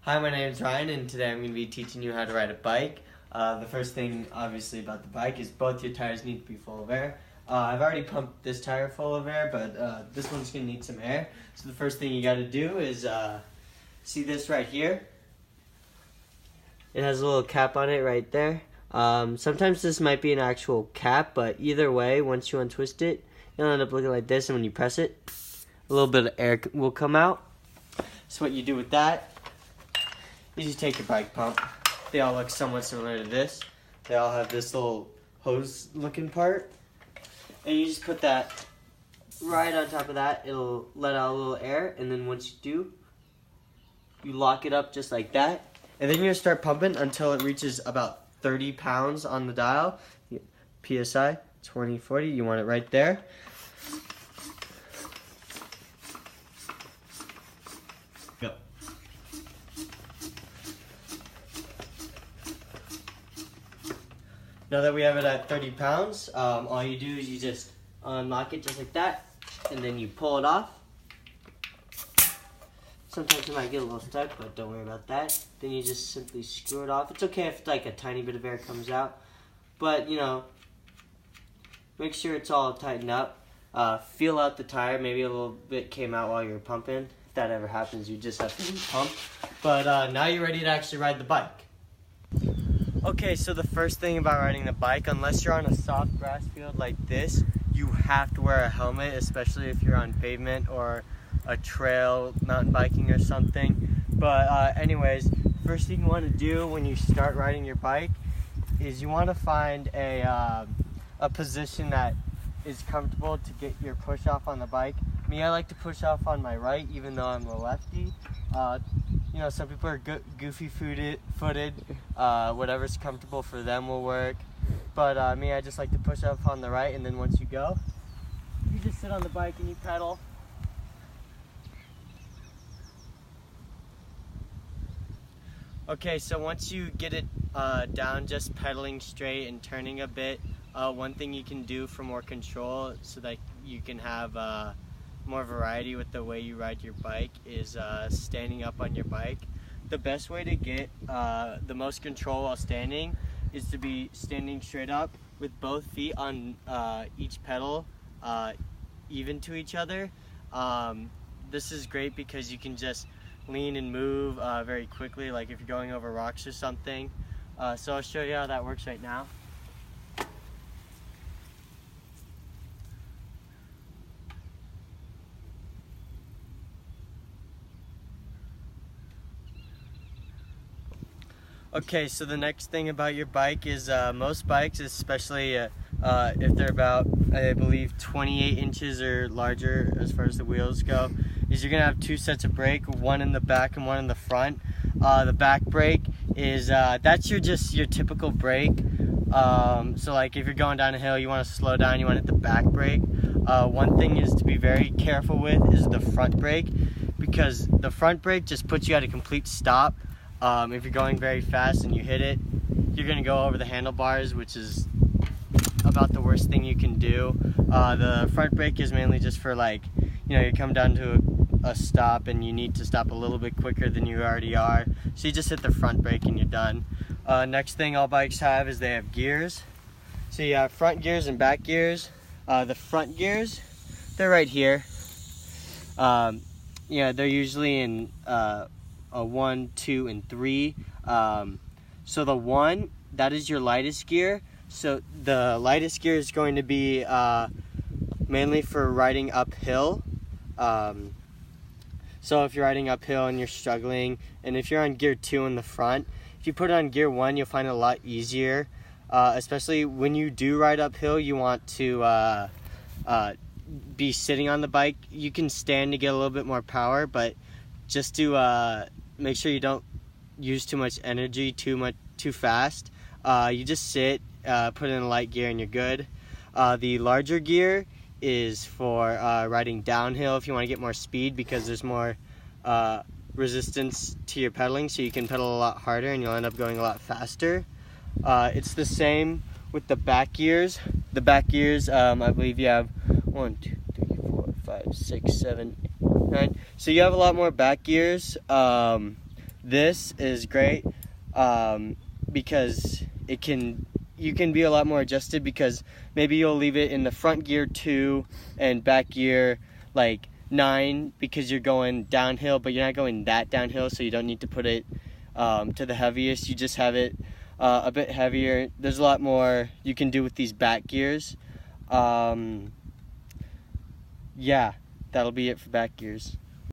Hi, my name is Ryan, and today I'm going to be teaching you how to ride a bike. The first thing, obviously, about the bike is both your tires need to be full of air. I've already pumped this tire full of air, but this one's going to need some air. So the first thing you got to do is, see this right here? It has a little cap on it right there. Sometimes this might be an actual cap, but either way, once you untwist it, it'll end up looking like this, and when you press it, a little bit of air will come out. So what you do with that is you take your bike pump. They all look somewhat similar to this. They all have this little hose looking part. And you just put that right on top of that. It'll let out a little air, and then once you do, you lock it up just like that. And then you're gonna start pumping until it reaches about 30 pounds on the dial. PSI, 2040, you want it right there. Go. Now that we have it at 30 pounds, all you do is you just unlock it just like that, and then you pull it off. Sometimes it might get a little stuck, but don't worry about that. Then you just simply screw it off. It's okay if like a tiny bit of air comes out, but you know, make sure it's all tightened up. Feel out the tire. Maybe a little bit came out while you were pumping. If that ever happens, you just have to pump. But now you're ready to actually ride the bike. Okay, so the first thing about riding the bike, unless you're on a soft grass field like this, you have to wear a helmet, especially if you're on pavement or a trail, mountain biking or something. But anyways, first thing you want to do when you start riding your bike is you want to find a position that is comfortable to get your push off on the bike. Me, I like to push off on my right, even though I'm a lefty. You know, some people are goofy-footed. Whatever's comfortable for them will work. But me, I just like to push off on the right, and then once you go, you just sit on the bike and you pedal. Okay, so once you get it down, just pedaling straight and turning a bit, one thing you can do for more control so that you can have more variety with the way you ride your bike is standing up on your bike. The best way to get the most control while standing is to be standing straight up with both feet on each pedal even to each other. This is great because you can just lean and move very quickly, like if you're going over rocks or something. So I'll show you how that works right now. Okay, so the next thing about your bike is most bikes, especially if they're about, I believe, 28 inches or larger as far as the wheels go, is you're going to have two sets of brake, one in the back and one in the front. The back brake is, that's your typical brake. So like if you're going down a hill, you want to slow down, you want to hit the back brake. One thing is to be very careful with is the front brake, because the front brake just puts you at a complete stop. If you're going very fast and you hit it, you're going to go over the handlebars, which is about the worst thing you can do. The front brake is mainly just for, like, you know, you come down to a stop and you need to stop a little bit quicker than you already are. So you just hit the front brake and you're done. Next thing all bikes have is they have gears. So you have front gears and back gears. The front gears, they're right here. Yeah, they're usually in a 1, 2, and 3. So the 1, that is your lightest gear. So the lightest gear is going to be mainly for riding uphill. So if you're riding uphill and you're struggling, and if you're on gear 2 in the front, if you put it on gear 1, you'll find it a lot easier. Especially when you do ride uphill, you want to be sitting on the bike. You can stand to get a little bit more power, but just to make sure you don't use too much energy too fast. You just sit, put in a light gear, and you're good. The larger gear is for riding downhill if you want to get more speed, because there's more resistance to your pedaling, so you can pedal a lot harder and you'll end up going a lot faster. It's the same with the back gears. The back gears, I believe you have 1, 2, 3, 4, 5, 6, 7, 9. So you have a lot more back gears. This is great because you can be a lot more adjusted, because maybe you'll leave it in the front gear 2 and back gear like 9 because you're going downhill, but you're not going that downhill, so you don't need to put it to the heaviest. You just have it a bit heavier. There's a lot more you can do with these back gears. Yeah, that'll be it for back gears.